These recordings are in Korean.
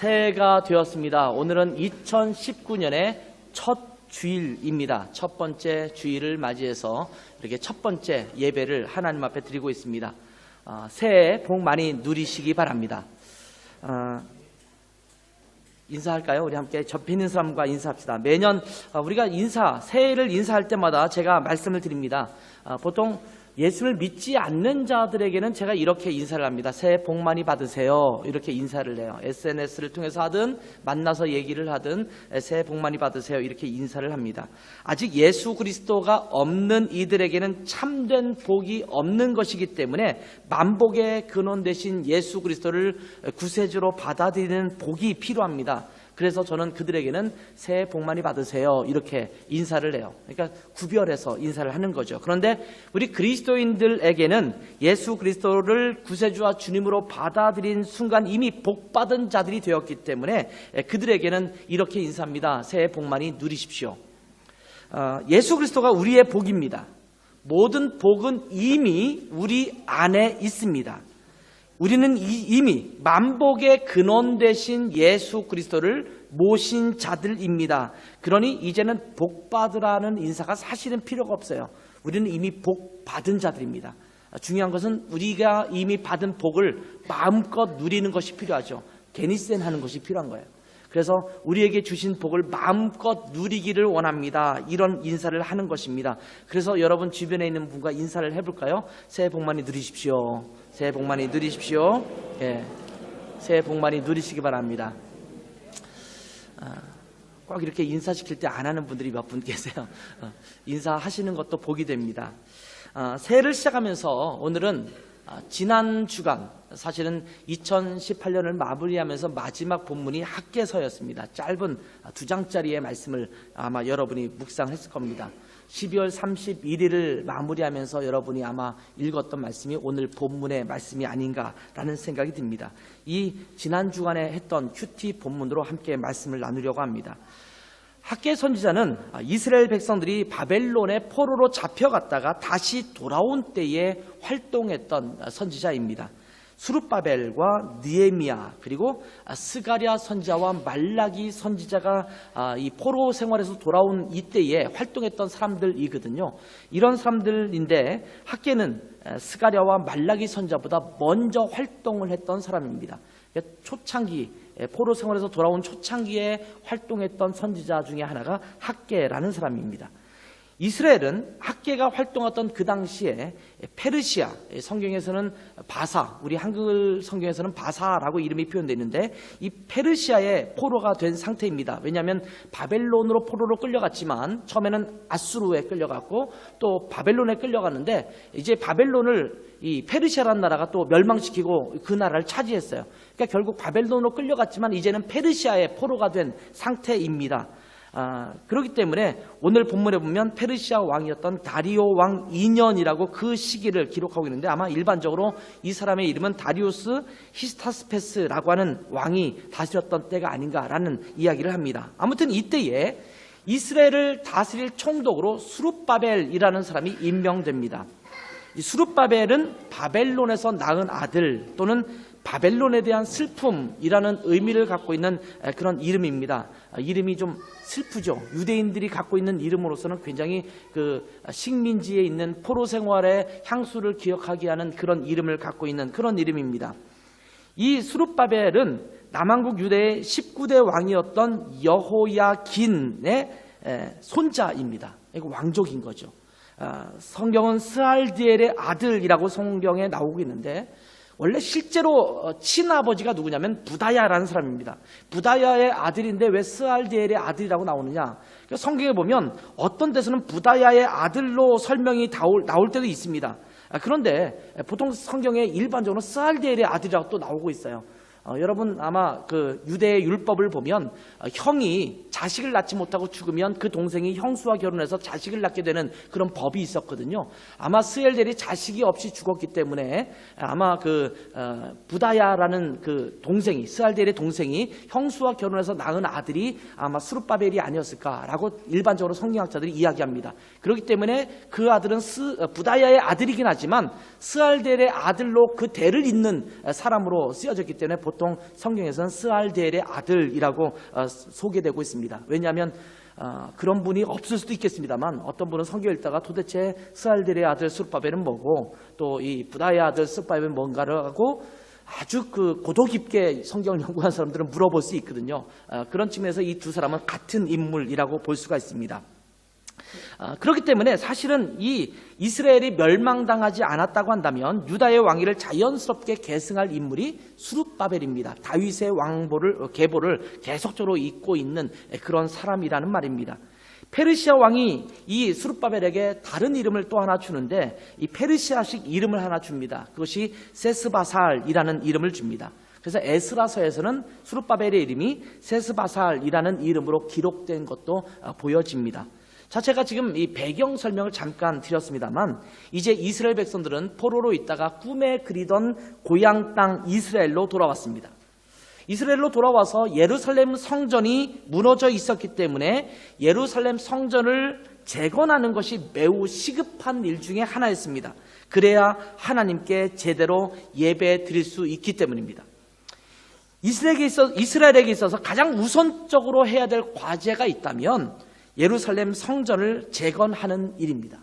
새해가 되었습니다. 오늘은 2019년의 첫 주일입니다. 첫 번째 주일을 맞이해서 이렇게 첫 번째 예배를 하나님 앞에 드리고 있습니다. 새해 복 많이 누리시기 바랍니다. 인사할까요? 우리 함께 옆에 있는 사람과 인사합시다. 매년 우리가 새해를 인사할 때마다 제가 말씀을 드립니다. 보통 예수를 믿지 않는 자들에게는 제가 이렇게 인사를 합니다. 새해 복 많이 받으세요. 이렇게 인사를 해요. SNS를 통해서 하든 만나서 얘기를 하든 새해 복 많이 받으세요. 이렇게 인사를 합니다. 아직 예수 그리스도가 없는 이들에게는 참된 복이 없는 것이기 때문에 만복의 근원 되신 예수 그리스도를 구세주로 받아들이는 복이 필요합니다. 그래서 저는 그들에게는 새해 복 많이 받으세요. 이렇게 인사를 해요. 그러니까 구별해서 인사를 하는 거죠. 그런데 우리 그리스도인들에게는 예수 그리스도를 구세주와 주님으로 받아들인 순간 이미 복 받은 자들이 되었기 때문에 그들에게는 이렇게 인사합니다. 새해 복 많이 누리십시오. 예수 그리스도가 우리의 복입니다. 모든 복은 이미 우리 안에 있습니다. 우리는 이미 만복의 근원 되신 예수 그리스도를 모신 자들입니다. 그러니 이제는 복 받으라는 인사가 사실은 필요가 없어요. 우리는 이미 복 받은 자들입니다. 중요한 것은 우리가 이미 받은 복을 마음껏 누리는 것이 필요하죠. 게니센 하는 것이 필요한 거예요. 그래서 우리에게 주신 복을 마음껏 누리기를 원합니다. 이런 인사를 하는 것입니다. 그래서 여러분 주변에 있는 분과 인사를 해볼까요? 새해 복 많이 누리십시오. 새해 복 많이 누리십시오. 예, 새해 복 많이 누리시기 바랍니다. 꼭 이렇게 인사시킬 때 안 하는 분들이 몇 분 계세요. 인사하시는 것도 복이 됩니다. 새해를 시작하면서 오늘은 지난 주간 사실은 2018년을 마무리하면서 마지막 본문이 학개서였습니다. 짧은 2장짜리의 말씀을 아마 여러분이 묵상했을 겁니다. 12월 31일을 마무리하면서 여러분이 아마 읽었던 말씀이 오늘 본문의 말씀이 아닌가라는 생각이 듭니다. 이 지난 주간에 했던 큐티 본문으로 함께 말씀을 나누려고 합니다. 학개 선지자는 이스라엘 백성들이 바벨론의 포로로 잡혀갔다가 다시 돌아온 때에 활동했던 선지자입니다. 수룹바벨과 느헤미야 그리고 스가랴 선지자와 말라기 선지자가 이 포로 생활에서 돌아온 이때에 활동했던 사람들이거든요. 이런 사람들인데 학개는 스가랴와 말라기 선지자보다 먼저 활동을 했던 사람입니다. 초창기 포로 생활에서 돌아온 초창기에 활동했던 선지자 중에 하나가 학개라는 사람입니다. 이스라엘은 학개가 활동했던 그 당시에 페르시아, 성경에서는 바사, 우리 한글 성경에서는 바사라고 이름이 표현되어 있는데 이 페르시아의 포로가 된 상태입니다. 왜냐하면 바벨론으로 포로로 끌려갔지만 처음에는 아수르에 끌려갔고 또 바벨론에 끌려갔는데 이제 바벨론을 이 페르시아라는 나라가 또 멸망시키고 그 나라를 차지했어요. 그러니까 결국 바벨론으로 끌려갔지만 이제는 페르시아의 포로가 된 상태입니다. 그렇기 때문에 오늘 본문에 보면 페르시아 왕이었던 다리오 왕 2년이라고 그 시기를 기록하고 있는데 아마 일반적으로 이 사람의 이름은 다리우스 히스타스페스라고 하는 왕이 다스렸던 때가 아닌가라는 이야기를 합니다. 아무튼 이때에 이스라엘을 다스릴 총독으로 수룹바벨이라는 사람이 임명됩니다. 이 수룹바벨은 바벨론에서 낳은 아들 또는 바벨론에 대한 슬픔이라는 의미를 갖고 있는 그런 이름입니다. 이름이 좀 슬프죠. 유대인들이 갖고 있는 이름으로서는 굉장히 그 식민지에 있는 포로 생활의 향수를 기억하게 하는 그런 이름을 갖고 있는 그런 이름입니다. 이 수룹바벨은 남한국 유대의 19대 왕이었던 여호야긴의 손자입니다. 이거 왕족인 거죠. 성경은 스알디엘의 아들이라고 성경에 나오고 있는데 원래 실제로 친아버지가 누구냐면 부다야라는 사람입니다. 부다야의 아들인데 왜 스알디엘의 아들이라고 나오느냐? 성경에 보면 어떤 데서는 부다야의 아들로 설명이 나올 때도 있습니다. 그런데 보통 성경에 일반적으로 스알디엘의 아들이라고 또 나오고 있어요. 여러분 아마 그 유대의 율법을 보면 형이 자식을 낳지 못하고 죽으면 그 동생이 형수와 결혼해서 자식을 낳게 되는 그런 법이 있었거든요. 아마 스엘델이 자식이 없이 죽었기 때문에 아마 그 부다야라는 그 동생이 스알델의 동생이 형수와 결혼해서 낳은 아들이 아마 수룹바벨이 아니었을까라고 일반적으로 성경학자들이 이야기합니다. 그렇기 때문에 그 아들은 부다야의 아들이긴 하지만 스알델의 아들로 그 대를 잇는 사람으로 쓰여졌기 때문에 보통 성경에서는 스알디엘의 아들이라고 소개되고 있습니다. 왜냐하면 그런 분이 없을 수도 있겠습니다만 어떤 분은 성경 읽다가 도대체 스알디엘의 아들 스룹바벨은 뭐고 또 이 부다의 아들 스룹바벨은 뭔가를 하고 아주 그 고도 깊게 성경을 연구한 사람들은 물어볼 수 있거든요. 그런 측면에서 이 두 사람은 같은 인물이라고 볼 수가 있습니다. 그렇기 때문에 사실은 이 이스라엘이 멸망당하지 않았다고 한다면 유다의 왕위를 자연스럽게 계승할 인물이 수룹바벨입니다. 다윗의 계보를 계속적으로 잇고 있는 그런 사람이라는 말입니다. 페르시아 왕이 이 수룹바벨에게 다른 이름을 또 하나 주는데 이 페르시아식 이름을 하나 줍니다. 그것이 세스바살이라는 이름을 줍니다. 그래서 에스라서에서는 수룹바벨의 이름이 세스바살이라는 이름으로 기록된 것도 보여집니다. 자, 제가 지금 이 배경 설명을 잠깐 드렸습니다만 이제 이스라엘 백성들은 포로로 있다가 꿈에 그리던 고향 땅 이스라엘로 돌아왔습니다. 이스라엘로 돌아와서 예루살렘 성전이 무너져 있었기 때문에 예루살렘 성전을 재건하는 것이 매우 시급한 일 중에 하나였습니다. 그래야 하나님께 제대로 예배 드릴 수 있기 때문입니다. 이스라엘에게 있어서 가장 우선적으로 해야 될 과제가 있다면 예루살렘 성전을 재건하는 일입니다.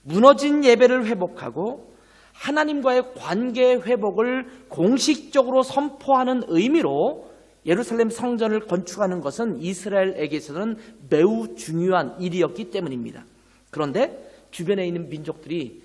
무너진 예배를 회복하고 하나님과의 관계 회복을 공식적으로 선포하는 의미로 예루살렘 성전을 건축하는 것은 이스라엘에게서는 매우 중요한 일이었기 때문입니다. 그런데 주변에 있는 민족들이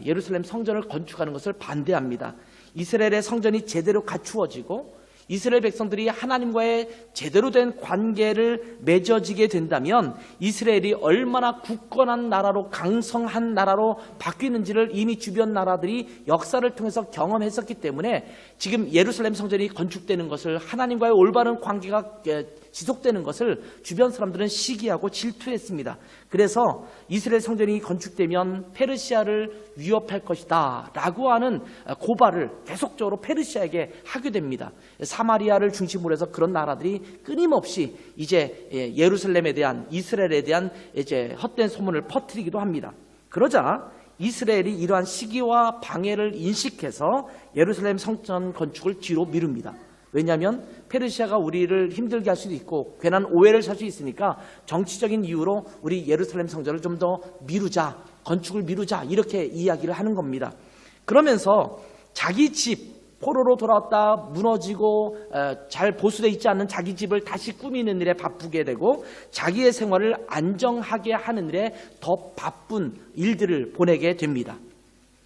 예루살렘 성전을 건축하는 것을 반대합니다. 이스라엘의 성전이 제대로 갖추어지고 이스라엘 백성들이 하나님과의 제대로 된 관계를 맺어지게 된다면 이스라엘이 얼마나 굳건한 나라로 강성한 나라로 바뀌는지를 이미 주변 나라들이 역사를 통해서 경험했었기 때문에 지금 예루살렘 성전이 건축되는 것을 하나님과의 올바른 관계가 지속되는 것을 주변 사람들은 시기하고 질투했습니다. 그래서 이스라엘 성전이 건축되면 페르시아를 위협할 것이다 라고 하는 고발을 계속적으로 페르시아에게 하게 됩니다. 사마리아를 중심으로 해서 그런 나라들이 끊임없이 이제 예루살렘에 대한 이스라엘에 대한 이제 헛된 소문을 퍼뜨리기도 합니다. 그러자 이스라엘이 이러한 시기와 방해를 인식해서 예루살렘 성전 건축을 뒤로 미룹니다. 왜냐하면 페르시아가 우리를 힘들게 할 수도 있고 괜한 오해를 살 수 있으니까 정치적인 이유로 우리 예루살렘 성전을 좀 더 미루자, 건축을 미루자 이렇게 이야기를 하는 겁니다. 그러면서 자기 집 포로로 돌아왔다 무너지고 잘 보수되어 있지 않는 자기 집을 다시 꾸미는 일에 바쁘게 되고 자기의 생활을 안정하게 하는 일에 더 바쁜 일들을 보내게 됩니다.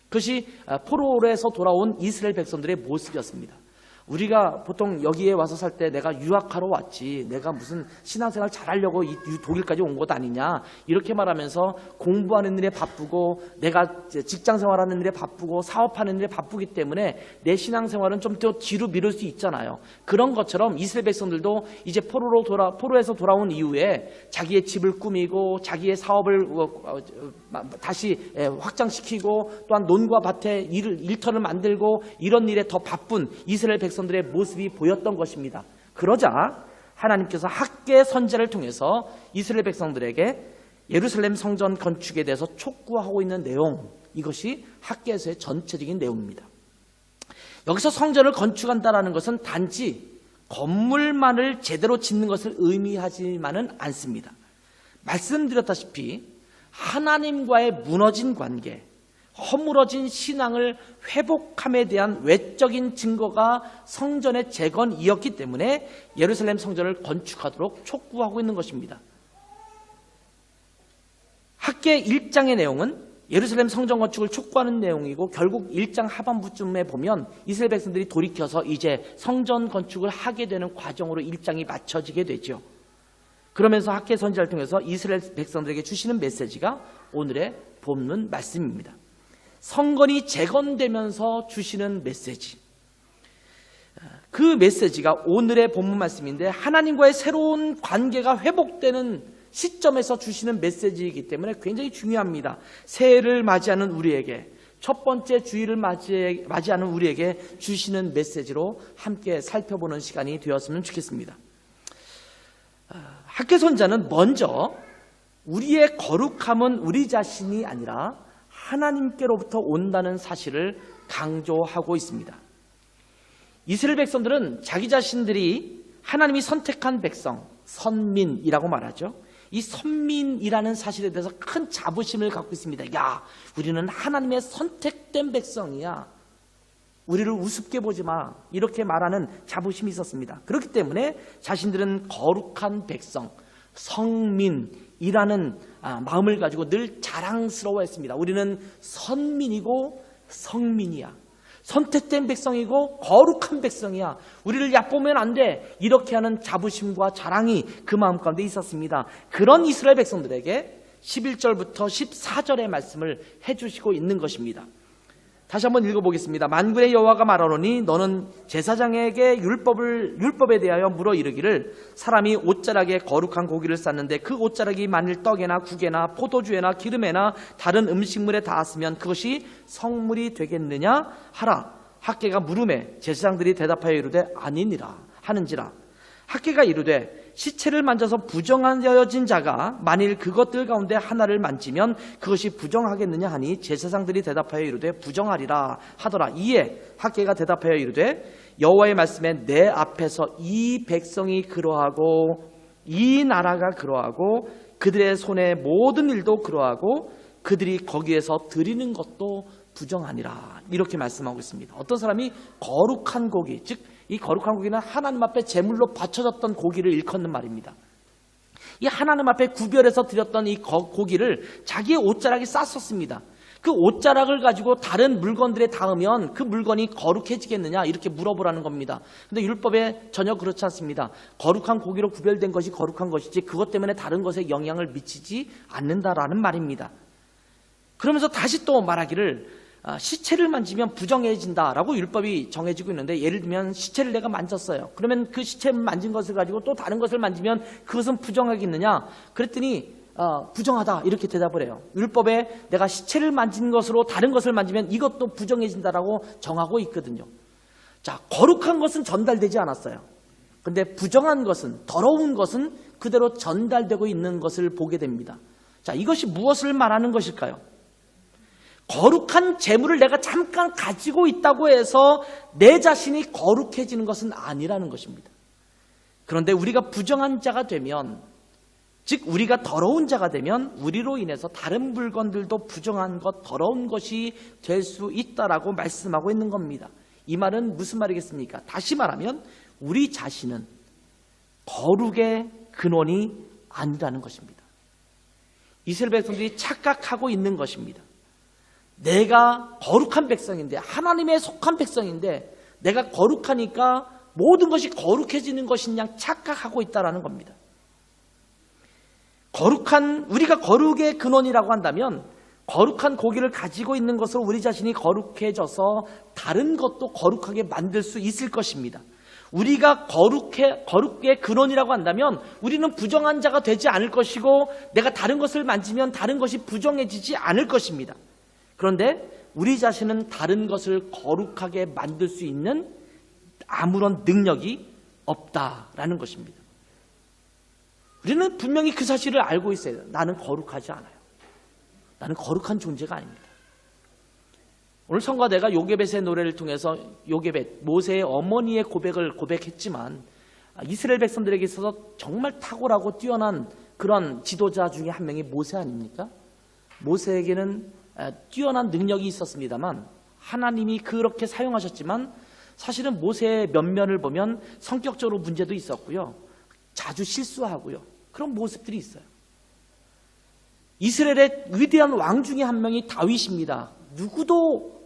그것이 포로에서 돌아온 이스라엘 백성들의 모습이었습니다. 우리가 보통 여기에 와서 살 때 내가 유학하러 왔지 내가 무슨 신앙생활 잘하려고 독일까지 온 것 아니냐 이렇게 말하면서 공부하는 일에 바쁘고 내가 직장생활하는 일에 바쁘고 사업하는 일에 바쁘기 때문에 내 신앙생활은 좀 더 뒤로 미룰 수 있잖아요. 그런 것처럼 이스라엘 백성들도 이제 포로에서 돌아온 이후에 자기의 집을 꾸미고 자기의 사업을 다시 확장시키고 또한 논과 밭에 일터를 만들고 이런 일에 더 바쁜 이스라엘 백성들의 모습이 보였던 것입니다. 그러자 하나님께서 학개 선지자를 통해서 이스라엘 백성들에게 예루살렘 성전 건축에 대해서 촉구하고 있는 내용, 이것이 학개에서의 전체적인 내용입니다. 여기서 성전을 건축한다는 것은 단지 건물만을 제대로 짓는 것을 의미하지만은 않습니다. 말씀드렸다시피 하나님과의 무너진 관계, 허물어진 신앙을 회복함에 대한 외적인 증거가 성전의 재건이었기 때문에 예루살렘 성전을 건축하도록 촉구하고 있는 것입니다. 학개 1장의 내용은 예루살렘 성전 건축을 촉구하는 내용이고 결국 1장 하반부쯤에 보면 이스라엘 백성들이 돌이켜서 이제 성전 건축을 하게 되는 과정으로 1장이 맞춰지게 되죠. 그러면서 학개 선지자를 통해서 이스라엘 백성들에게 주시는 메시지가 오늘의 본문 말씀입니다. 성전이 재건되면서 주시는 메시지, 그 메시지가 오늘의 본문 말씀인데 하나님과의 새로운 관계가 회복되는 시점에서 주시는 메시지이기 때문에 굉장히 중요합니다. 새해를 맞이하는 우리에게, 첫 번째 주일을 맞이하는 우리에게 주시는 메시지로 함께 살펴보는 시간이 되었으면 좋겠습니다. 학개 선지자는 먼저 우리의 거룩함은 우리 자신이 아니라 하나님께로부터 온다는 사실을 강조하고 있습니다. 이스라엘 백성들은 자기 자신들이 하나님이 선택한 백성, 선민이라고 말하죠. 이 선민이라는 사실에 대해서 큰 자부심을 갖고 있습니다. 야, 우리는 하나님의 선택된 백성이야. 우리를 우습게 보지 마. 이렇게 말하는 자부심이 있었습니다. 그렇기 때문에 자신들은 거룩한 백성, 성민이라는 마음을 가지고 늘 자랑스러워했습니다. 우리는 선민이고 성민이야. 선택된 백성이고 거룩한 백성이야. 우리를 얕보면 안 돼. 이렇게 하는 자부심과 자랑이 그 마음 가운데 있었습니다. 그런 이스라엘 백성들에게 11절부터 14절의 말씀을 해주시고 있는 것입니다. 다시 한번 읽어보겠습니다. 만군의 여호와가 말하노니 너는 제사장에게 율법에 대하여 물어 이르기를 사람이 옷자락에 거룩한 고기를 쌌는데 그 옷자락이 만일 떡에나 국에나 포도주에나 기름에나 다른 음식물에 닿았으면 그것이 성물이 되겠느냐 하라. 학개가 물음에 제사장들이 대답하여 이르되 아니니라 하는지라. 학개가 이르되 시체를 만져서 부정하여진 자가 만일 그것들 가운데 하나를 만지면 그것이 부정하겠느냐 하니 제사장들이 대답하여 이르되 부정하리라 하더라. 이에 학개가 대답하여 이르되 여호와의 말씀에 내 앞에서 이 백성이 그러하고 이 나라가 그러하고 그들의 손의 모든 일도 그러하고 그들이 거기에서 드리는 것도 부정하니라. 이렇게 말씀하고 있습니다. 어떤 사람이 거룩한 고기, 즉 이 거룩한 고기는 하나님 앞에 제물로 바쳐졌던 고기를 일컫는 말입니다. 이 하나님 앞에 구별해서 드렸던 이 고기를 자기의 옷자락에 쌌었습니다. 그 옷자락을 가지고 다른 물건들에 닿으면 그 물건이 거룩해지겠느냐 이렇게 물어보라는 겁니다. 근데 율법에 전혀 그렇지 않습니다. 거룩한 고기로 구별된 것이 거룩한 것이지 그것 때문에 다른 것에 영향을 미치지 않는다라는 말입니다. 그러면서 다시 또 말하기를 시체를 만지면 부정해진다라고 율법이 정해지고 있는데, 예를 들면 시체를 내가 만졌어요. 그러면 그 시체를 만진 것을 가지고 또 다른 것을 만지면 그것은 부정하겠느냐? 그랬더니 부정하다 이렇게 대답을 해요. 율법에 내가 시체를 만진 것으로 다른 것을 만지면 이것도 부정해진다라고 정하고 있거든요. 자, 거룩한 것은 전달되지 않았어요. 근데 부정한 것은, 더러운 것은 그대로 전달되고 있는 것을 보게 됩니다. 자, 이것이 무엇을 말하는 것일까요? 거룩한 재물을 내가 잠깐 가지고 있다고 해서 내 자신이 거룩해지는 것은 아니라는 것입니다. 그런데 우리가 부정한 자가 되면, 즉 우리가 더러운 자가 되면 우리로 인해서 다른 물건들도 부정한 것, 더러운 것이 될 수 있다라고 말씀하고 있는 겁니다. 이 말은 무슨 말이겠습니까? 다시 말하면 우리 자신은 거룩의 근원이 아니라는 것입니다. 이스라엘 백성들이 착각하고 있는 것입니다. 내가 거룩한 백성인데, 하나님의 속한 백성인데 내가 거룩하니까 모든 것이 거룩해지는 것이냐 착각하고 있다는 겁니다. 우리가 거룩의 근원이라고 한다면 거룩한 고기를 가지고 있는 것으로 우리 자신이 거룩해져서 다른 것도 거룩하게 만들 수 있을 것입니다. 우리가 거룩의 근원이라고 한다면 우리는 부정한 자가 되지 않을 것이고, 내가 다른 것을 만지면 다른 것이 부정해지지 않을 것입니다. 그런데 우리 자신은 다른 것을 거룩하게 만들 수 있는 아무런 능력이 없다라는 것입니다. 우리는 분명히 그 사실을 알고 있어요. 나는 거룩하지 않아요. 나는 거룩한 존재가 아닙니다. 오늘 성가대가 요게벳의 노래를 통해서 요게벳, 모세의 어머니의 고백을 고백했지만, 이스라엘 백성들에게 있어서 정말 탁월하고 뛰어난 그런 지도자 중에 한 명이 모세 아닙니까? 모세에게는 뛰어난 능력이 있었습니다만, 하나님이 그렇게 사용하셨지만 사실은 모세의 면면을 보면 성격적으로 문제도 있었고요, 자주 실수하고요, 그런 모습들이 있어요. 이스라엘의 위대한 왕 중에 한 명이 다윗입니다. 누구도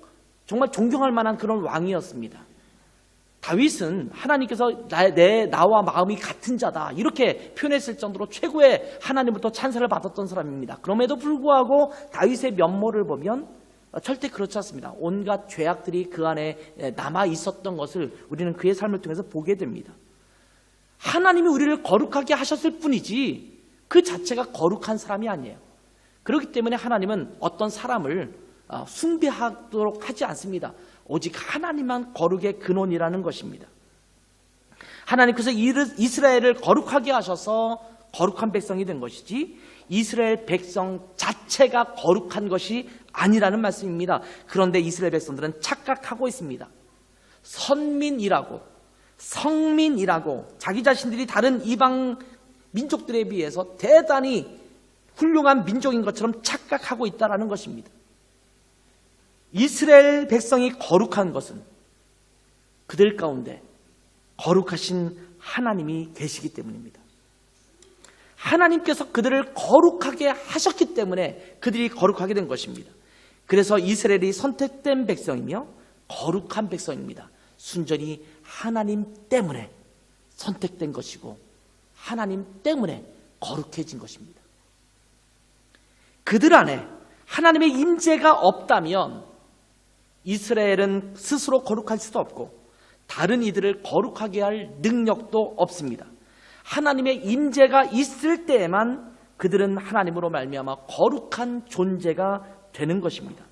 정말 존경할 만한 그런 왕이었습니다. 다윗은 하나님께서 나와 마음이 같은 자다 이렇게 표현했을 정도로 최고의 하나님부터 찬사를 받았던 사람입니다. 그럼에도 불구하고 다윗의 면모를 보면 절대 그렇지 않습니다. 온갖 죄악들이 그 안에 남아 있었던 것을 우리는 그의 삶을 통해서 보게 됩니다. 하나님이 우리를 거룩하게 하셨을 뿐이지 그 자체가 거룩한 사람이 아니에요. 그렇기 때문에 하나님은 어떤 사람을 숭배하도록 하지 않습니다. 오직 하나님만 거룩의 근원이라는 것입니다. 하나님께서 이스라엘을 거룩하게 하셔서 거룩한 백성이 된 것이지 이스라엘 백성 자체가 거룩한 것이 아니라는 말씀입니다. 그런데 이스라엘 백성들은 착각하고 있습니다. 선민이라고, 성민이라고 자기 자신들이 다른 이방 민족들에 비해서 대단히 훌륭한 민족인 것처럼 착각하고 있다는 것입니다. 이스라엘 백성이 거룩한 것은 그들 가운데 거룩하신 하나님이 계시기 때문입니다. 하나님께서 그들을 거룩하게 하셨기 때문에 그들이 거룩하게 된 것입니다. 그래서 이스라엘이 선택된 백성이며 거룩한 백성입니다. 순전히 하나님 때문에 선택된 것이고 하나님 때문에 거룩해진 것입니다. 그들 안에 하나님의 임재가 없다면 이스라엘은 스스로 거룩할 수도 없고 다른 이들을 거룩하게 할 능력도 없습니다. 하나님의 임재가 있을 때에만 그들은 하나님으로 말미암아 거룩한 존재가 되는 것입니다.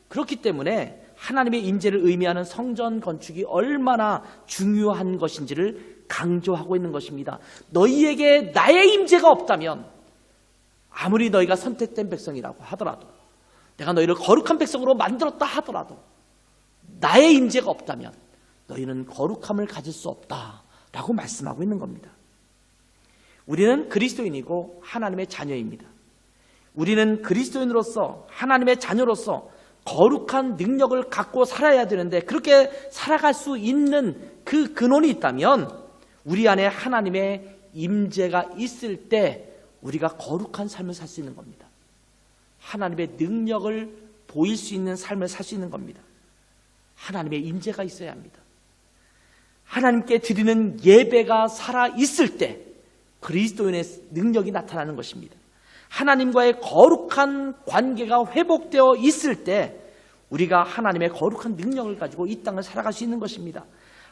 그렇기 때문에 하나님의 임재를 의미하는 성전 건축이 얼마나 중요한 것인지를 강조하고 있는 것입니다. 너희에게 나의 임재가 없다면 아무리 너희가 선택된 백성이라고 하더라도 내가 너희를 거룩한 백성으로 만들었다 하더라도 나의 임재가 없다면 너희는 거룩함을 가질 수 없다라고 말씀하고 있는 겁니다. 우리는 그리스도인이고 하나님의 자녀입니다. 우리는 그리스도인으로서 하나님의 자녀로서 거룩한 능력을 갖고 살아야 되는데 그렇게 살아갈 수 있는 그 근원이 있다면 우리 안에 하나님의 임재가 있을 때 우리가 거룩한 삶을 살 수 있는 겁니다. 하나님의 능력을 보일 수 있는 삶을 살 수 있는 겁니다. 하나님의 임재가 있어야 합니다. 하나님께 드리는 예배가 살아있을 때 그리스도인의 능력이 나타나는 것입니다. 하나님과의 거룩한 관계가 회복되어 있을 때 우리가 하나님의 거룩한 능력을 가지고 이 땅을 살아갈 수 있는 것입니다.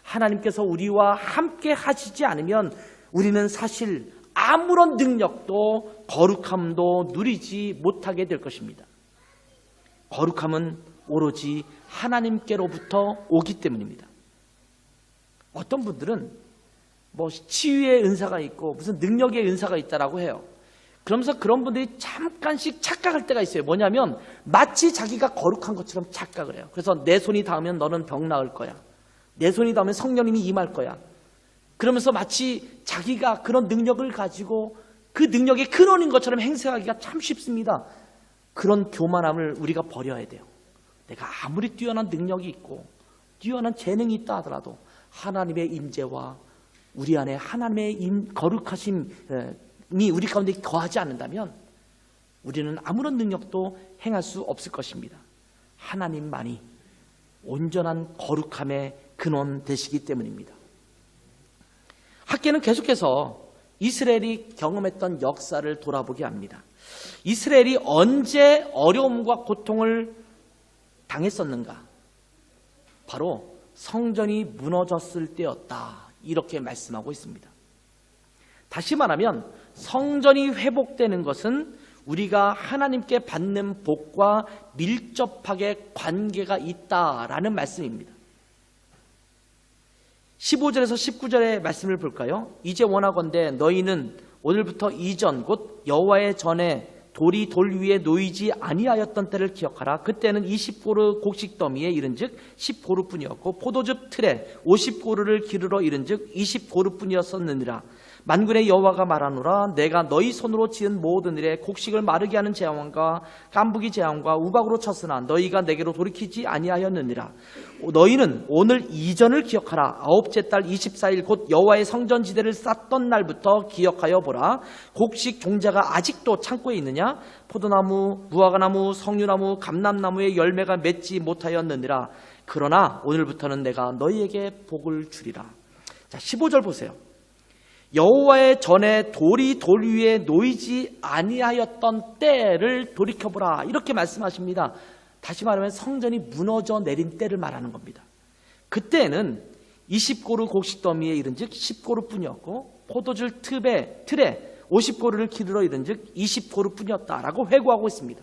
하나님께서 우리와 함께 하시지 않으면 우리는 사실 아무런 능력도 거룩함도 누리지 못하게 될 것입니다. 거룩함은 오로지 하나님께로부터 오기 때문입니다. 어떤 분들은 치유의 은사가 있고 무슨 능력의 은사가 있다라고 해요. 그러면서 그런 분들이 잠깐씩 착각할 때가 있어요. 뭐냐면 마치 자기가 거룩한 것처럼 착각을 해요. 그래서 내 손이 닿으면 너는 병 나을 거야. 내 손이 닿으면 성령님이 임할 거야. 그러면서 마치 자기가 그런 능력을 가지고 그 능력의 근원인 것처럼 행세하기가 참 쉽습니다. 그런 교만함을 우리가 버려야 돼요. 내가 아무리 뛰어난 능력이 있고 뛰어난 재능이 있다 하더라도 하나님의 임재와 우리 안에 하나님의 거룩하심이 우리 가운데 거하지 않는다면 우리는 아무런 능력도 행할 수 없을 것입니다. 하나님만이 온전한 거룩함의 근원 되시기 때문입니다. 학개는 계속해서 이스라엘이 경험했던 역사를 돌아보게 합니다. 이스라엘이 언제 어려움과 고통을 당했었는가? 바로 성전이 무너졌을 때였다. 이렇게 말씀하고 있습니다. 다시 말하면 성전이 회복되는 것은 우리가 하나님께 받는 복과 밀접하게 관계가 있다라는 말씀입니다. 15절에서 19절의 말씀을 볼까요? 이제 원하건대 너희는 오늘부터 이전 곧 여호와의 전에 돌이 돌 위에 놓이지 아니하였던 때를 기억하라. 그때는 20고르 곡식 더미에 이른즉 10고르뿐이었고 포도즙 틀에 50고르를 기르러 이른즉 20고르뿐이었었느니라. 만군의 여호와가 말하노라. 내가 너희 손으로 지은 모든 일에 곡식을 마르게 하는 재앙과 깐부기 재앙과 우박으로 쳤으나 너희가 내게로 돌이키지 아니하였느니라. 너희는 오늘 이전을 기억하라. 아홉째 달 24일 곧 여호와의 성전지대를 쌓던 날부터 기억하여 보라. 곡식 종자가 아직도 창고에 있느냐? 포도나무, 무화과나무, 석류나무, 감람나무의 열매가 맺지 못하였느니라. 그러나 오늘부터는 내가 너희에게 복을 주리라. 자, 15절 보세요. 여호와의 전에 돌이 돌 위에 놓이지 아니하였던 때를 돌이켜보라. 이렇게 말씀하십니다. 다시 말하면 성전이 무너져 내린 때를 말하는 겁니다. 그때는 20고르 곡식 더미에 이른즉 10고르뿐이었고 포도주 틀에 50고르를 기르러 이른즉 20고르뿐이었다라고 회고하고 있습니다.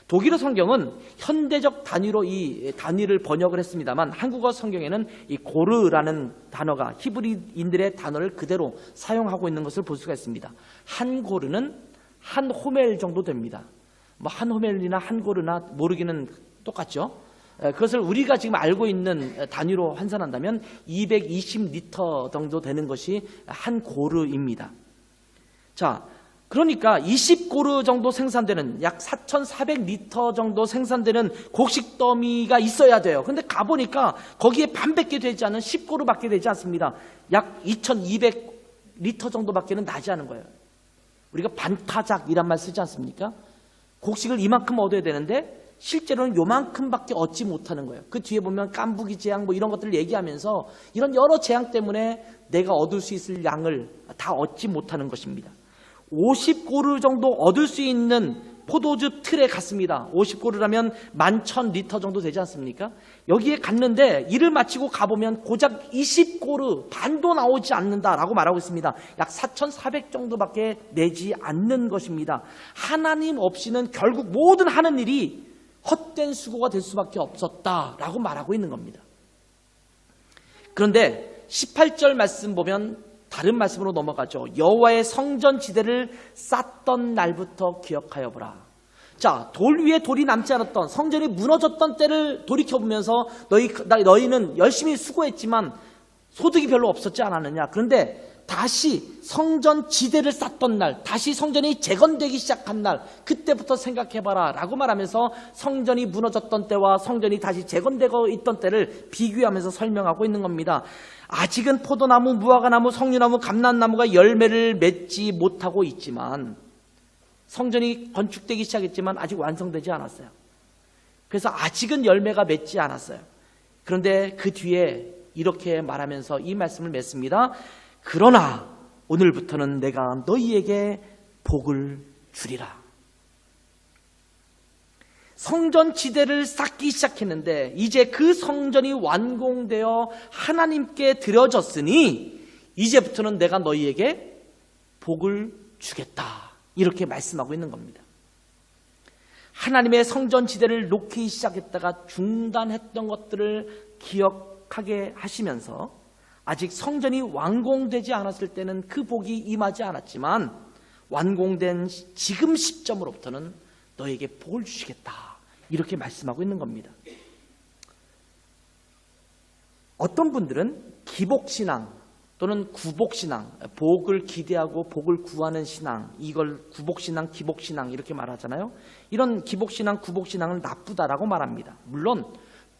독일어 성경은 현대적 단위로 이 단위를 번역을 했습니다만 한국어 성경에는 이 고르라는 단어가 히브리인들의 단어를 그대로 사용하고 있는 것을 볼 수가 있습니다. 한 고르는 한 호멜 정도 됩니다. 한 호멜이나 한 고르나 모르기는 똑같죠. 그것을 우리가 지금 알고 있는 단위로 환산한다면 220리터 정도 되는 것이 한 고르입니다. 자, 그러니까 20고르 정도 생산되는 약 4,400리터 정도 생산되는 곡식 더미가 있어야 돼요. 근데 가보니까 거기에 반밖에 되지 않은 10고르밖에 되지 않습니다. 약 2,200리터 정도밖에는 나지 않은 거예요. 우리가 반타작이란 말 쓰지 않습니까? 곡식을 이만큼 얻어야 되는데 실제로는 요만큼밖에 얻지 못하는 거예요. 그 뒤에 보면 깐부기 재앙 뭐 이런 것들을 얘기하면서 이런 여러 재앙 때문에 내가 얻을 수 있을 양을 다 얻지 못하는 것입니다. 50고르 정도 얻을 수 있는 포도주 틀에 갔습니다. 50고르라면 11,000리터 정도 되지 않습니까? 여기에 갔는데 일을 마치고 가보면 고작 20고르 반도 나오지 않는다라고 말하고 있습니다. 약 4,400 정도밖에 내지 않는 것입니다. 하나님 없이는 결국 모든 하는 일이 헛된 수고가 될 수밖에 없었다라고 말하고 있는 겁니다. 그런데 18절 말씀 보면 다른 말씀으로 넘어가죠. 여호와의 성전 지대를 쌓던 날부터 기억하여 보라. 자, 돌 위에 돌이 남지 않았던 성전이 무너졌던 때를 돌이켜보면서 너희는 열심히 수고했지만 소득이 별로 없었지 않았느냐. 그런데 다시 성전 지대를 쌓던 날, 다시 성전이 재건되기 시작한 날, 그때부터 생각해봐라 라고 말하면서 성전이 무너졌던 때와 성전이 다시 재건되고 있던 때를 비교하면서 설명하고 있는 겁니다. 아직은 포도나무, 무화과나무, 석류나무, 감람나무가 열매를 맺지 못하고 있지만 성전이 건축되기 시작했지만 아직 완성되지 않았어요. 그래서 아직은 열매가 맺지 않았어요. 그런데 그 뒤에 이렇게 말하면서 이 말씀을 맺습니다. 그러나 오늘부터는 내가 너희에게 복을 주리라. 성전 지대를 쌓기 시작했는데 이제 그 성전이 완공되어 하나님께 드려졌으니 이제부터는 내가 너희에게 복을 주겠다. 이렇게 말씀하고 있는 겁니다. 하나님의 성전 지대를 놓기 시작했다가 중단했던 것들을 기억하게 하시면서 아직 성전이 완공되지 않았을 때는 그 복이 임하지 않았지만 완공된 지금 시점으로부터는 너에게 복을 주시겠다. 이렇게 말씀하고 있는 겁니다. 어떤 분들은 기복신앙 또는 구복신앙, 복을 기대하고 복을 구하는 신앙, 이걸 구복신앙, 기복신앙 이렇게 말하잖아요. 이런 기복신앙, 구복신앙은 나쁘다라고 말합니다. 물론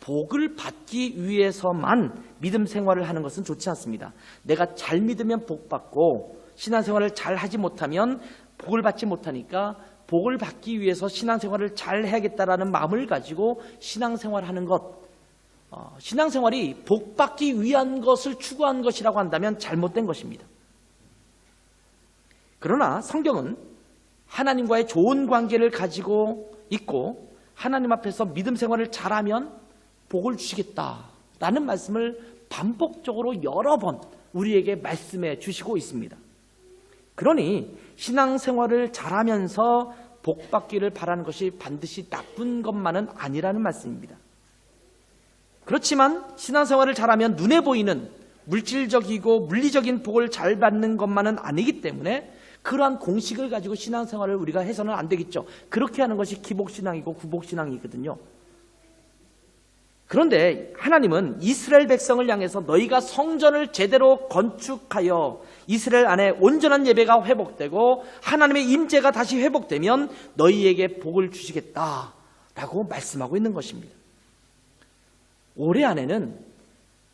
복을 받기 위해서만 믿음 생활을 하는 것은 좋지 않습니다. 내가 잘 믿으면 복 받고 신앙생활을 잘 하지 못하면 복을 받지 못하니까 복을 받기 위해서 신앙생활을 잘 해야겠다라는 마음을 가지고 신앙생활하는 것, 신앙생활이 복 받기 위한 것을 추구한 것이라고 한다면 잘못된 것입니다. 그러나 성경은 하나님과의 좋은 관계를 가지고 있고 하나님 앞에서 믿음 생활을 잘하면 복을 주시겠다라는 말씀을 반복적으로 여러 번 우리에게 말씀해 주시고 있습니다. 그러니 신앙생활을 잘하면서 복 받기를 바라는 것이 반드시 나쁜 것만은 아니라는 말씀입니다. 그렇지만 신앙생활을 잘하면 눈에 보이는 물질적이고 물리적인 복을 잘 받는 것만은 아니기 때문에 그러한 공식을 가지고 신앙생활을 우리가 해서는 안 되겠죠. 그렇게 하는 것이 기복신앙이고 구복신앙이거든요. 그런데 하나님은 이스라엘 백성을 향해서 너희가 성전을 제대로 건축하여 이스라엘 안에 온전한 예배가 회복되고 하나님의 임재가 다시 회복되면 너희에게 복을 주시겠다라고 말씀하고 있는 것입니다. 올해 안에는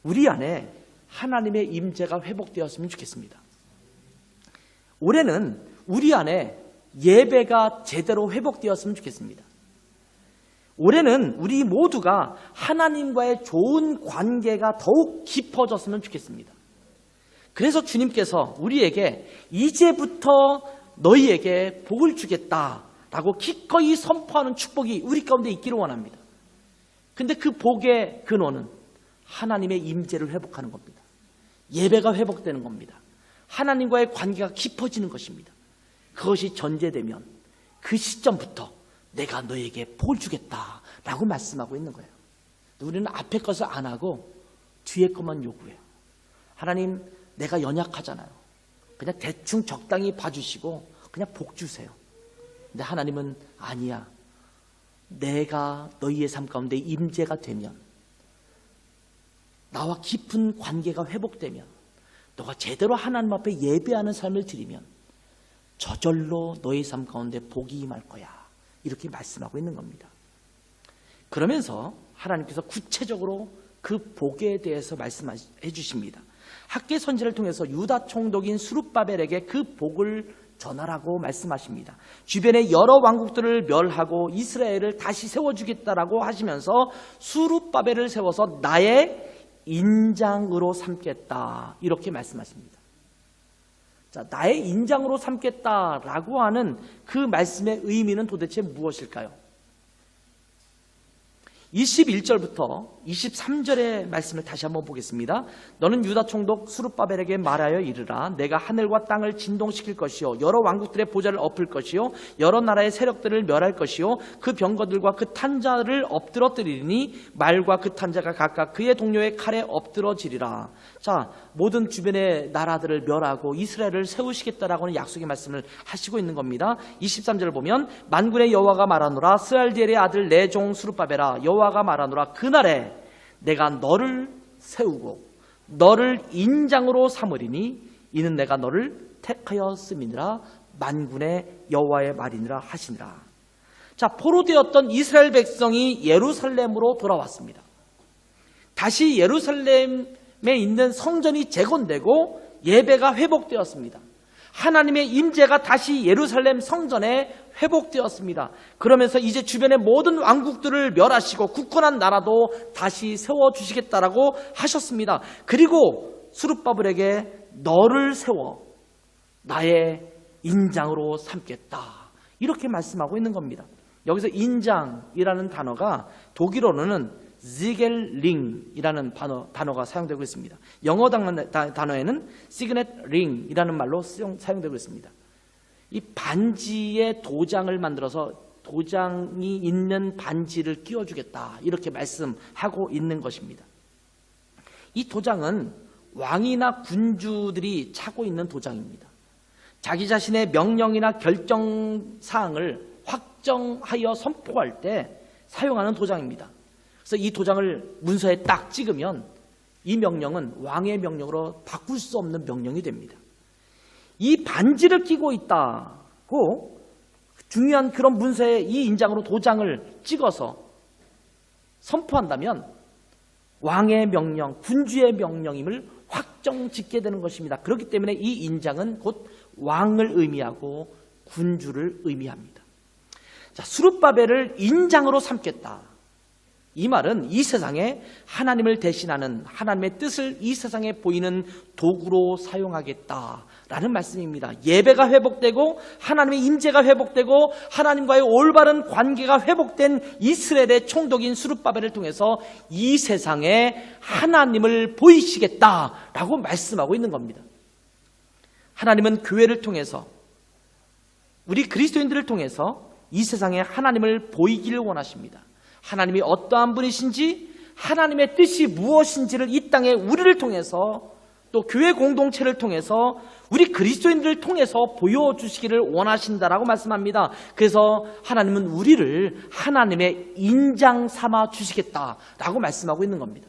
우리 안에 하나님의 임재가 회복되었으면 좋겠습니다. 올해는 우리 안에 예배가 제대로 회복되었으면 좋겠습니다. 올해는 우리 모두가 하나님과의 좋은 관계가 더욱 깊어졌으면 좋겠습니다. 그래서 주님께서 우리에게 이제부터 너희에게 복을 주겠다라고 기꺼이 선포하는 축복이 우리 가운데 있기를 원합니다. 근데 그 복의 근원은 하나님의 임재를 회복하는 겁니다. 예배가 회복되는 겁니다. 하나님과의 관계가 깊어지는 것입니다. 그것이 전제되면 그 시점부터 내가 너에게 복을 주겠다라고 말씀하고 있는 거예요. 우리는 앞에 것을 안 하고 뒤에 것만 요구해요. 하나님, 내가 연약하잖아요. 그냥 대충 적당히 봐주시고 그냥 복 주세요. 근데 하나님은 아니야. 내가 너희의 삶 가운데 임재가 되면, 나와 깊은 관계가 회복되면, 너가 제대로 하나님 앞에 예배하는 삶을 드리면 저절로 너희 삶 가운데 복이 임할 거야. 이렇게 말씀하고 있는 겁니다. 그러면서 하나님께서 구체적으로 그 복에 대해서 말씀해 주십니다. 학개 선지를 통해서 유다 총독인 스룹바벨에게 그 복을 전하라고 말씀하십니다. 주변의 여러 왕국들을 멸하고 이스라엘을 다시 세워주겠다라고 하시면서 스룹바벨을 세워서 나의 인장으로 삼겠다, 이렇게 말씀하십니다. 자, 나의 인장으로 삼겠다라고 하는 그 말씀의 의미는 도대체 무엇일까요? 21절부터 23절의 말씀을 다시 한번 보겠습니다. 너는 유다 총독 스룹바벨에게 말하여 이르라. 내가 하늘과 땅을 진동시킬 것이요 여러 왕국들의 보좌를 엎을 것이요 여러 나라의 세력들을 멸할 것이요 그 병거들과 그 탄자를 엎드러뜨리니 말과 그 탄자가 각각 그의 동료의 칼에 엎드러지리라. 자, 모든 주변의 나라들을 멸하고 이스라엘을 세우시겠다라고 하는 약속의 말씀을 하시고 있는 겁니다. 23절을 보면 만군의 여호와가 말하노라. 스알디엘의 아들 내 종 스룹바벨아, 여호와가 말하노라. 그날에 내가 너를 세우고 너를 인장으로 삼으리니 이는 내가 너를 택하였음이니라. 만군의 여호와의 말이니라 하시니라. 자, 포로되었던 이스라엘 백성이 예루살렘으로 돌아왔습니다. 다시 예루살렘에 있는 성전이 재건되고 예배가 회복되었습니다. 하나님의 임재가 다시 예루살렘 성전에 회복되었습니다. 그러면서 이제 주변의 모든 왕국들을 멸하시고 굳건한 나라도 다시 세워주시겠다라고 하셨습니다. 그리고 스룹바벨에게 너를 세워 나의 인장으로 삼겠다, 이렇게 말씀하고 있는 겁니다. 여기서 인장이라는 단어가 독일어로는 지겔링이라는 단어가 사용되고 있습니다. 영어 단어에는 시그넷 링이라는 말로 사용되고 있습니다. 이 반지에 도장을 만들어서 도장이 있는 반지를 끼워주겠다, 이렇게 말씀하고 있는 것입니다. 이 도장은 왕이나 군주들이 차고 있는 도장입니다. 자기 자신의 명령이나 결정사항을 확정하여 선포할 때 사용하는 도장입니다. 그래서 이 도장을 문서에 딱 찍으면 이 명령은 왕의 명령으로 바꿀 수 없는 명령이 됩니다. 이 반지를 끼고 있다고 중요한 그런 문서에 이 인장으로 도장을 찍어서 선포한다면 왕의 명령, 군주의 명령임을 확정 짓게 되는 것입니다. 그렇기 때문에 이 인장은 곧 왕을 의미하고 군주를 의미합니다. 자, 스룹바벨을 인장으로 삼겠다. 이 말은 이 세상에 하나님을 대신하는, 하나님의 뜻을 이 세상에 보이는 도구로 사용하겠다라는 말씀입니다. 예배가 회복되고 하나님의 임재가 회복되고 하나님과의 올바른 관계가 회복된 이스라엘의 총독인 스룹바벨을 통해서 이 세상에 하나님을 보이시겠다라고 말씀하고 있는 겁니다. 하나님은 교회를 통해서, 우리 그리스도인들을 통해서 이 세상에 하나님을 보이기를 원하십니다. 하나님이 어떠한 분이신지, 하나님의 뜻이 무엇인지를 이 땅에 우리를 통해서, 또 교회 공동체를 통해서, 우리 그리스도인들을 통해서 보여주시기를 원하신다라고 말씀합니다. 그래서 하나님은 우리를 하나님의 인장 삼아 주시겠다라고 말씀하고 있는 겁니다.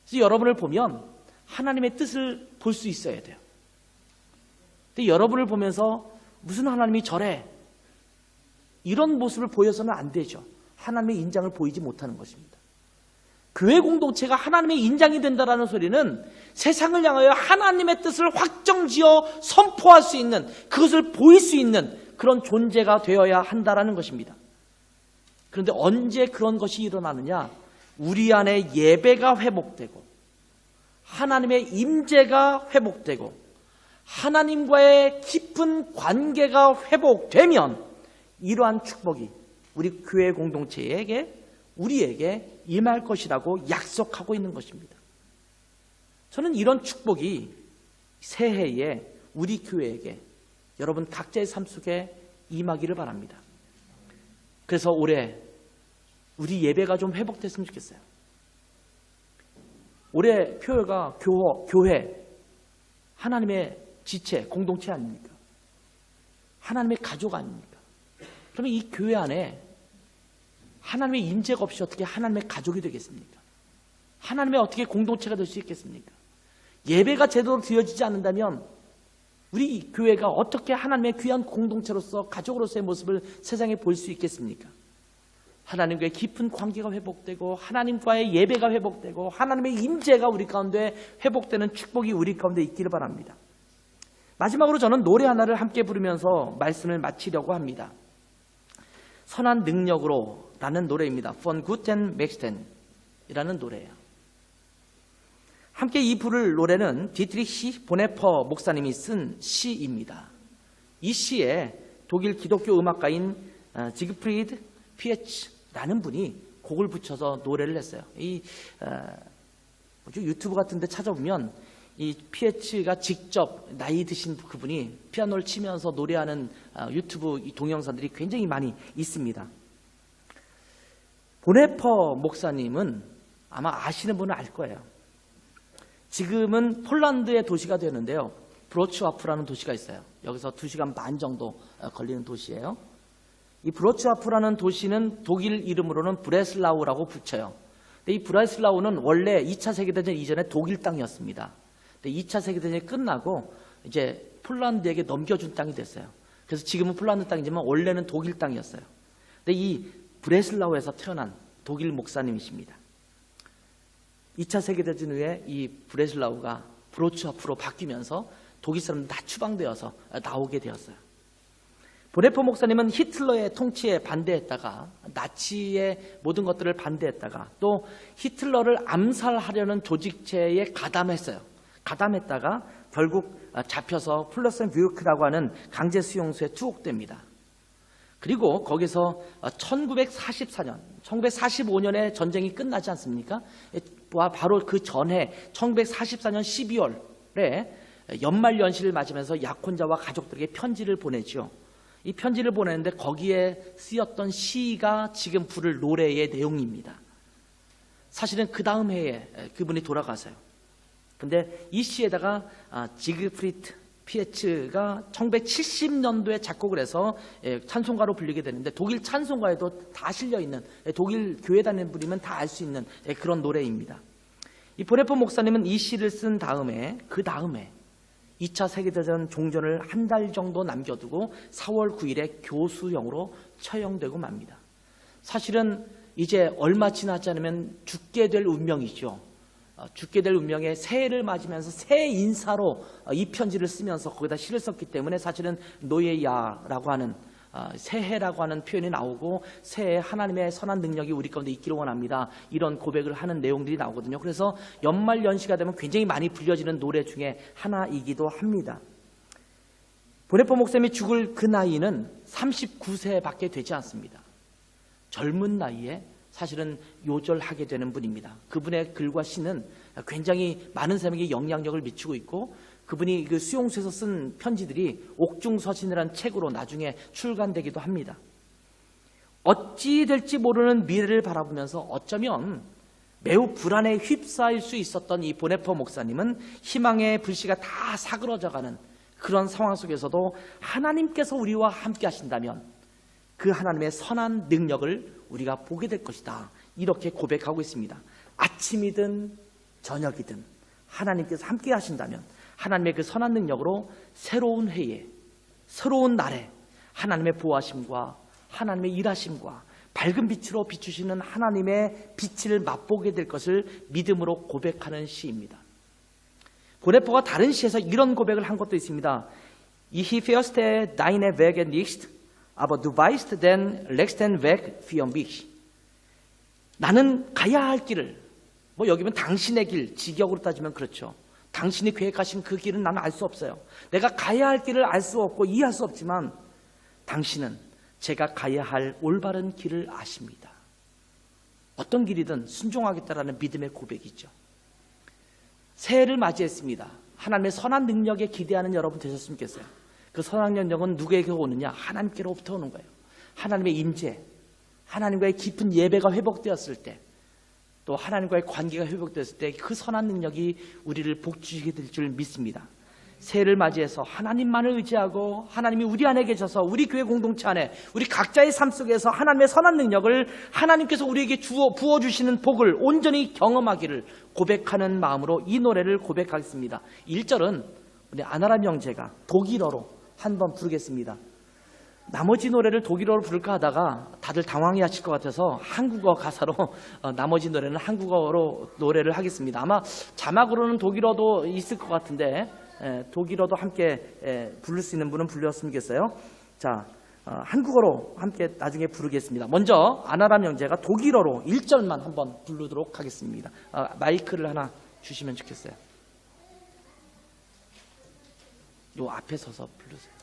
그래서 여러분을 보면 하나님의 뜻을 볼 수 있어야 돼요. 근데 여러분을 보면서 무슨 하나님이 저래, 이런 모습을 보여서는 안 되죠. 하나님의 인장을 보이지 못하는 것입니다. 교회 공동체가 하나님의 인장이 된다는 소리는 세상을 향하여 하나님의 뜻을 확정지어 선포할 수 있는, 그것을 보일 수 있는 그런 존재가 되어야 한다는 것입니다. 그런데 언제 그런 것이 일어나느냐? 우리 안에 예배가 회복되고 하나님의 임재가 회복되고 하나님과의 깊은 관계가 회복되면 이러한 축복이 우리 교회 공동체에게, 우리에게 임할 것이라고 약속하고 있는 것입니다. 저는 이런 축복이 새해에 우리 교회에게, 여러분 각자의 삶 속에 임하기를 바랍니다. 그래서 올해 우리 예배가 좀 회복됐으면 좋겠어요. 올해 표어가 교회, 하나님의 지체, 공동체 아닙니까? 하나님의 가족 아닙니까? 그러면 이 교회 안에 하나님의 임재가 없이 어떻게 하나님의 가족이 되겠습니까? 하나님의 어떻게 공동체가 될 수 있겠습니까? 예배가 제대로 드려지지 않는다면 우리 교회가 어떻게 하나님의 귀한 공동체로서 가족으로서의 모습을 세상에 볼 수 있겠습니까? 하나님과의 깊은 관계가 회복되고 하나님과의 예배가 회복되고 하나님의 임재가 우리 가운데 회복되는 축복이 우리 가운데 있기를 바랍니다. 마지막으로 저는 노래 하나를 함께 부르면서 말씀을 마치려고 합니다. 선한 능력으로 라는 노래입니다. Von guten Mächten 이라는 노래예요. 함께 이 부를 노래는 디트리히 보네퍼 목사님이 쓴 시입니다. 이 시에 독일 기독교 음악가인 지그프리드 피에츠라는 분이 곡을 붙여서 노래를 했어요. 유튜브 같은 데 찾아보면 이 피에츠가 직접 나이 드신 그분이 피아노를 치면서 노래하는 유튜브 동영상들이 굉장히 많이 있습니다. 보네퍼 목사님은 아마 아시는 분은 알 거예요. 지금은 폴란드의 도시가 되는데요. 브로츠와프라는 도시가 있어요. 여기서 2시간 반 정도 걸리는 도시예요. 이 브로츠와프라는 도시는 독일 이름으로는 브레슬라우라고 붙여요. 근데 이 브레슬라우는 원래 2차 세계대전 이전에 독일 땅이었습니다. 근데 2차 세계대전이 끝나고 이제 폴란드에게 넘겨준 땅이 됐어요. 그래서 지금은 폴란드 땅이지만 원래는 독일 땅이었어요. 근데 이 브레슬라우에서 태어난 독일 목사님이십니다. 2차 세계대전 후에 이 브레슬라우가 브로츠와프로 바뀌면서 독일 사람들 다 추방되어서 나오게 되었어요. 보네퍼 목사님은 히틀러의 통치에 반대했다가 나치의 모든 것들을 반대했다가 또 히틀러를 암살하려는 조직체에 가담했다가 결국 잡혀서 플러센뷰르크라고 하는 강제 수용소에 투옥됩니다. 그리고 거기서 1944년, 1945년에 전쟁이 끝나지 않습니까? 바로 그 전해 1944년 12월에 연말연시를 맞으면서 약혼자와 가족들에게 편지를 보내죠. 이 편지를 보내는데 거기에 쓰였던 시가 지금 부를 노래의 내용입니다. 사실은 그 다음 해에 그분이 돌아가세요. 근데 이 시에다가 지그프리트 피에츠가 1970년도에 작곡을 해서 찬송가로 불리게 되는데 독일 찬송가에도 다 실려있는, 독일 교회 다니는 분이면 다 알 수 있는 그런 노래입니다. 이 보네퍼 목사님은 이 시를 쓴 다음에 그 다음에 2차 세계대전 종전을 한 달 정도 남겨두고 4월 9일에 교수형으로 처형되고 맙니다. 사실은 이제 얼마 지나지 않으면 죽게 될 운명이죠. 죽게 될 운명에 새해를 맞으면서 새 인사로 이 편지를 쓰면서 거기다 시를 썼기 때문에 사실은 노예야라고 하는 새해라고 하는 표현이 나오고 새해 하나님의 선한 능력이 우리 가운데 있기를 원합니다. 이런 고백을 하는 내용들이 나오거든요. 그래서 연말연시가 되면 굉장히 많이 불려지는 노래 중에 하나이기도 합니다. 보네퍼 목사님이 죽을 그 나이는 39세밖에 되지 않습니다. 젊은 나이에 사실은 요절하게 되는 분입니다. 그분의 글과 시는 굉장히 많은 사람에게 영향력을 미치고 있고 그분이 그 수용소에서 쓴 편지들이 옥중서신이라는 책으로 나중에 출간되기도 합니다. 어찌 될지 모르는 미래를 바라보면서 어쩌면 매우 불안에 휩싸일 수 있었던 이 보네퍼 목사님은 희망의 불씨가 다 사그러져가는 그런 상황 속에서도 하나님께서 우리와 함께 하신다면 그 하나님의 선한 능력을 우리가 보게 될 것이다. 이렇게 고백하고 있습니다. 아침이든 저녁이든 하나님께서 함께 하신다면 하나님의 그 선한 능력으로 새로운 해에, 새로운 날에 하나님의 보호하심과 하나님의 일하심과 밝은 빛으로 비추시는 하나님의 빛을 맛보게 될 것을 믿음으로 고백하는 시입니다. 보네퍼가 다른 시에서 이런 고백을 한 것도 있습니다. Ich fürchte deine Wege nicht, aber du weißt den letzten Weg für mich. 나는 가야 할 길을, 여기면 당신의 길, 직역으로 따지면 그렇죠. 당신이 계획하신 그 길은 나는 알 수 없어요. 내가 가야 할 길을 알 수 없고 이해할 수 없지만 당신은 제가 가야 할 올바른 길을 아십니다. 어떤 길이든 순종하겠다라는 믿음의 고백이죠. 새해를 맞이했습니다. 하나님의 선한 능력에 기대하는 여러분 되셨으면 좋겠어요. 그 선한 능력은 누구에게 오느냐? 하나님께로부터 오는 거예요. 하나님의 임재, 하나님과의 깊은 예배가 회복되었을 때, 또 하나님과의 관계가 회복되었을 때 그 선한 능력이 우리를 복주시게 될 줄 믿습니다. 새해를 맞이해서 하나님만을 의지하고 하나님이 우리 안에 계셔서 우리 교회 공동체 안에 우리 각자의 삶 속에서 하나님의 선한 능력을 하나님께서 우리에게 부어주시는 복을 온전히 경험하기를 고백하는 마음으로 이 노래를 고백하겠습니다. 1절은 우리 아나람 형제가 독일어로 한번 부르겠습니다. 나머지 노래를 독일어로 부를까 하다가 다들 당황해 하실 것 같아서 한국어 가사로 나머지 노래는 한국어로 노래를 하겠습니다. 아마 자막으로는 독일어도 있을 것 같은데 독일어도 함께 부를 수 있는 분은 불렀으면 좋겠어요. 자, 한국어로 함께 나중에 부르겠습니다. 먼저 아나람 형제가 독일어로 1절만 한번 부르도록 하겠습니다. 마이크를 하나 주시면 좋겠어요. 요 앞에 서서 부르세요.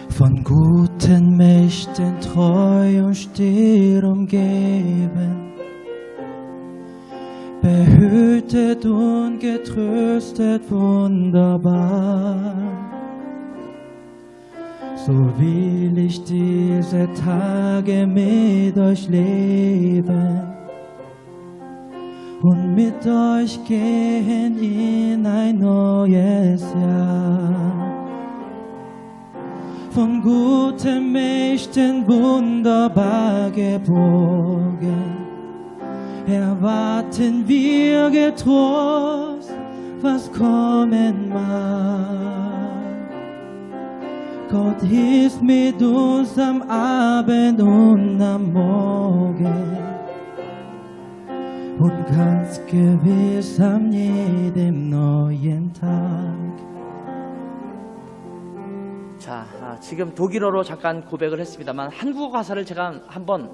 Von guten Mächten treu und still umgeben, behütet und getröstet wunderbar. So will ich diese Tage mit euch leben und mit euch gehen in ein neues Jahr. Von guten Mächten wunderbar geborgen, erwarten wir getrost, was kommen mag. Gott ist mit uns am Abend und am Morgen und ganz gewiss an jedem neuen Tag. 자, 지금 독일어로 잠깐 고백을 했습니다만 한국어 가사를 제가 한번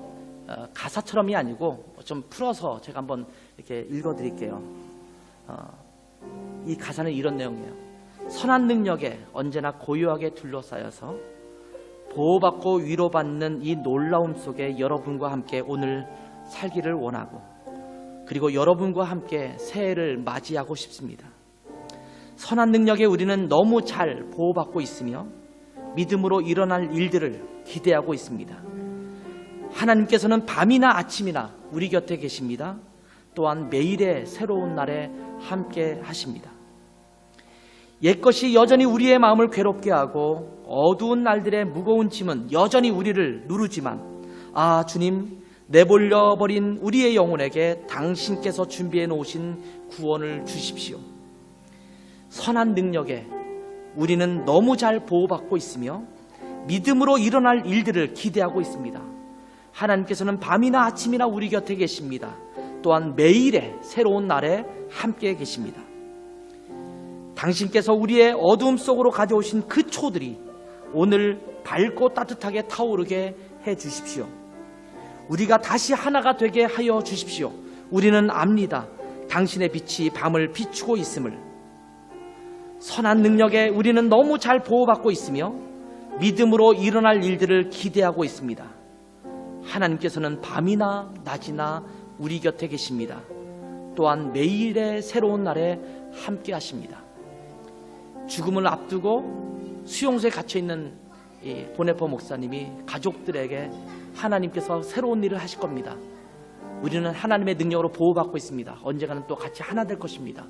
가사처럼이 아니고 좀 풀어서 제가 한번 이렇게 읽어드릴게요. 이 가사는 이런 내용이에요. 선한 능력에 언제나 고요하게 둘러싸여서 보호받고 위로받는 이 놀라움 속에 여러분과 함께 오늘 살기를 원하고 그리고 여러분과 함께 새해를 맞이하고 싶습니다. 선한 능력에 우리는 너무 잘 보호받고 있으며 믿음으로 일어날 일들을 기대하고 있습니다. 하나님께서는 밤이나 아침이나 우리 곁에 계십니다. 또한 매일의 새로운 날에 함께 하십니다. 옛것이 여전히 우리의 마음을 괴롭게 하고 어두운 날들의 무거운 짐은 여전히 우리를 누르지만 아 주님, 내몰려버린 우리의 영혼에게 당신께서 준비해 놓으신 구원을 주십시오. 선한 능력에 우리는 너무 잘 보호받고 있으며 믿음으로 일어날 일들을 기대하고 있습니다. 하나님께서는 밤이나 아침이나 우리 곁에 계십니다. 또한 매일의 새로운 날에 함께 계십니다. 당신께서 우리의 어두움 속으로 가져오신 그 초들이 오늘 밝고 따뜻하게 타오르게 해 주십시오. 우리가 다시 하나가 되게 하여 주십시오. 우리는 압니다. 당신의 빛이 밤을 비추고 있음을. 선한 능력에 우리는 너무 잘 보호받고 있으며 믿음으로 일어날 일들을 기대하고 있습니다. 하나님께서는 밤이나 낮이나 우리 곁에 계십니다. 또한 매일의 새로운 날에 함께 하십니다. 죽음을 앞두고 수용소에 갇혀있는 보네포 목사님이 가족들에게 하나님께서 새로운 일을 하실 겁니다. 우리는 하나님의 능력으로 보호받고 있습니다. 언젠가는 또 같이 하나 될 것입니다.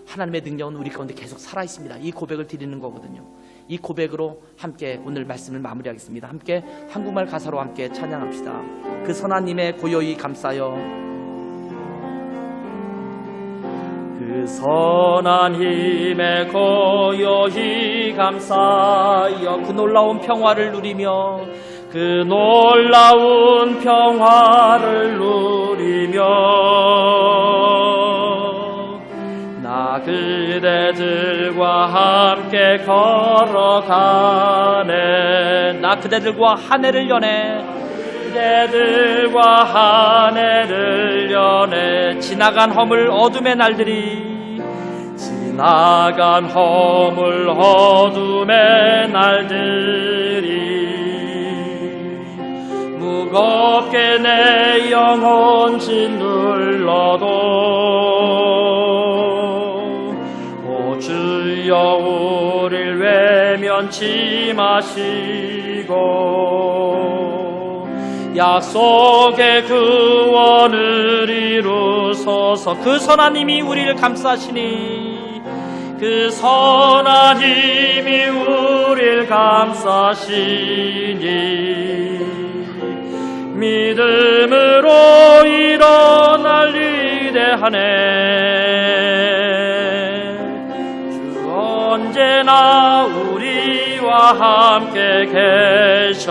하나님의 능력은 우리 가운데 계속 살아있습니다. 이 고백을 드리는 거거든요. 이 고백으로 함께 오늘 말씀을 마무리하겠습니다. 함께 한국말 가사로 함께 찬양합시다. 그 선한 님의 고요히 감싸여 그 선한 힘에 고요히 감싸여 그 놀라운 평화를 누리며 그 놀라운 평화를 누리며 나 그대들과 함께 걸어가네. 나 그대들과 한 해를 여네. 그대들과 한 해를 여네. 지나간 허물 어둠의 날들이 지나간 허물 어둠의 날들이 무겁게 내 영혼 짓눌러도 안심하시고 약속의 구원을 이루소서. 그 선하님이 우리를 감싸시니 그 선하님이 우리를 감싸시니 믿음으로 일어날 위대하네. 주 언제나 우리와 함께 계셔.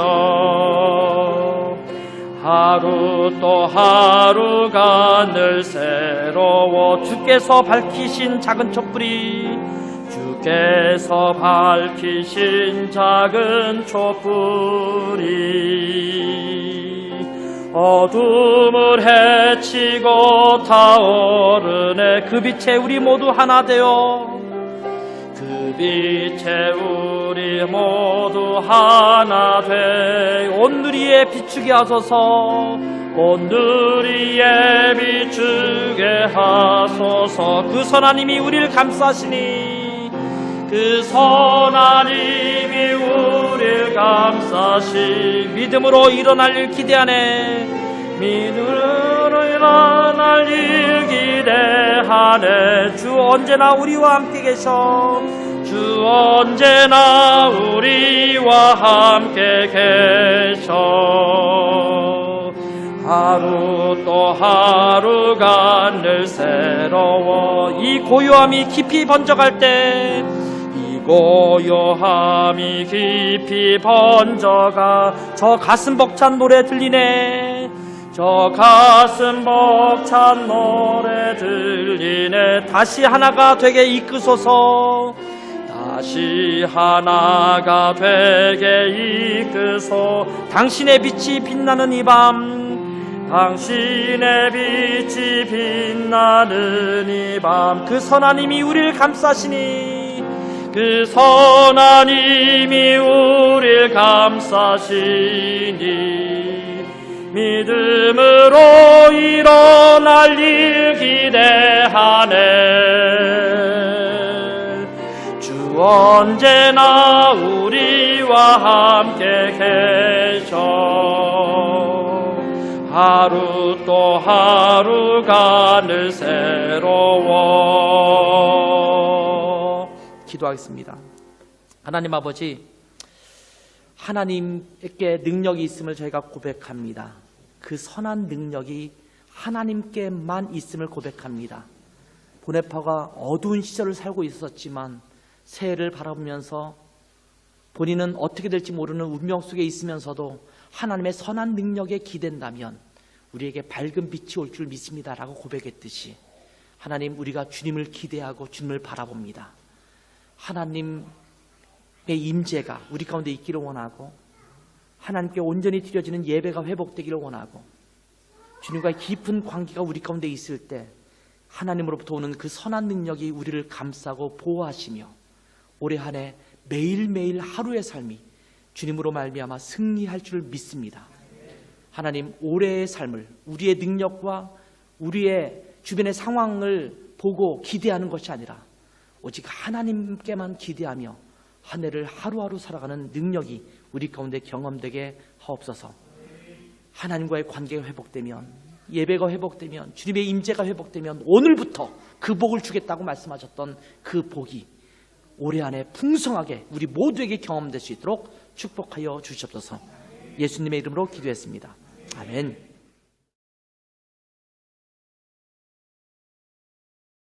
하루 또 하루가 늘 새로워. 주께서 밝히신 작은 촛불이 주께서 밝히신 작은 촛불이 어둠을 헤치고 타오르네. 그 빛에 우리 모두 하나 되어 그 빛에 우리 모두 하나 돼 온누리에 비추게 하소서. 온누리에 비추게 하소서. 그 선하님이 우리를 감싸시니 그 선하님이 우리를 감싸시. 믿음으로 일어날 일 기대하네. 믿음으로 일어날 일 기대하네. 주 언제나 우리와 함께 계셔. 주 언제나 우리와 함께 계셔. 하루 또 하루가 늘 새로워. 이 고요함이 깊이 번져갈 때 고요함이 깊이 번져가. 저 가슴 벅찬 노래 들리네. 저 가슴 벅찬 노래 들리네. 다시 하나가 되게 이끄소서. 다시 하나가 되게 이끄소. 당신의 빛이 빛나는 이 밤, 당신의 빛이 빛나는 이 밤. 그 선하님이 우리를 감싸시니 그 선하님이 우리를 감싸시니 믿음으로 일어날 일 기대하네. 주 언제나 우리와 함께 계셔. 하루 또 하루가 늘 새로워. 기도하겠습니다. 하나님 아버지, 하나님께 능력이 있음을 저희가 고백합니다. 그 선한 능력이 하나님께만 있음을 고백합니다. 보네파가 어두운 시절을 살고 있었지만 새해를 바라보면서 본인은 어떻게 될지 모르는 운명 속에 있으면서도 하나님의 선한 능력에 기댄다면 우리에게 밝은 빛이 올 줄 믿습니다라고 고백했듯이 하나님, 우리가 주님을 기대하고 주님을 바라봅니다. 하나님의 임재가 우리 가운데 있기를 원하고 하나님께 온전히 드려지는 예배가 회복되기를 원하고 주님과의 깊은 관계가 우리 가운데 있을 때 하나님으로부터 오는 그 선한 능력이 우리를 감싸고 보호하시며 올해 한 해 매일매일 하루의 삶이 주님으로 말미암아 승리할 줄 믿습니다. 하나님, 올해의 삶을 우리의 능력과 우리의 주변의 상황을 보고 기대하는 것이 아니라 오직 하나님께만 기대하며 한 해를 하루하루 살아가는 능력이 우리 가운데 경험되게 하옵소서. 하나님과의 관계가 회복되면, 예배가 회복되면, 주님의 임재가 회복되면 오늘부터 그 복을 주겠다고 말씀하셨던 그 복이 올해 안에 풍성하게 우리 모두에게 경험될 수 있도록 축복하여 주시옵소서. 예수님의 이름으로 기도했습니다. 아멘.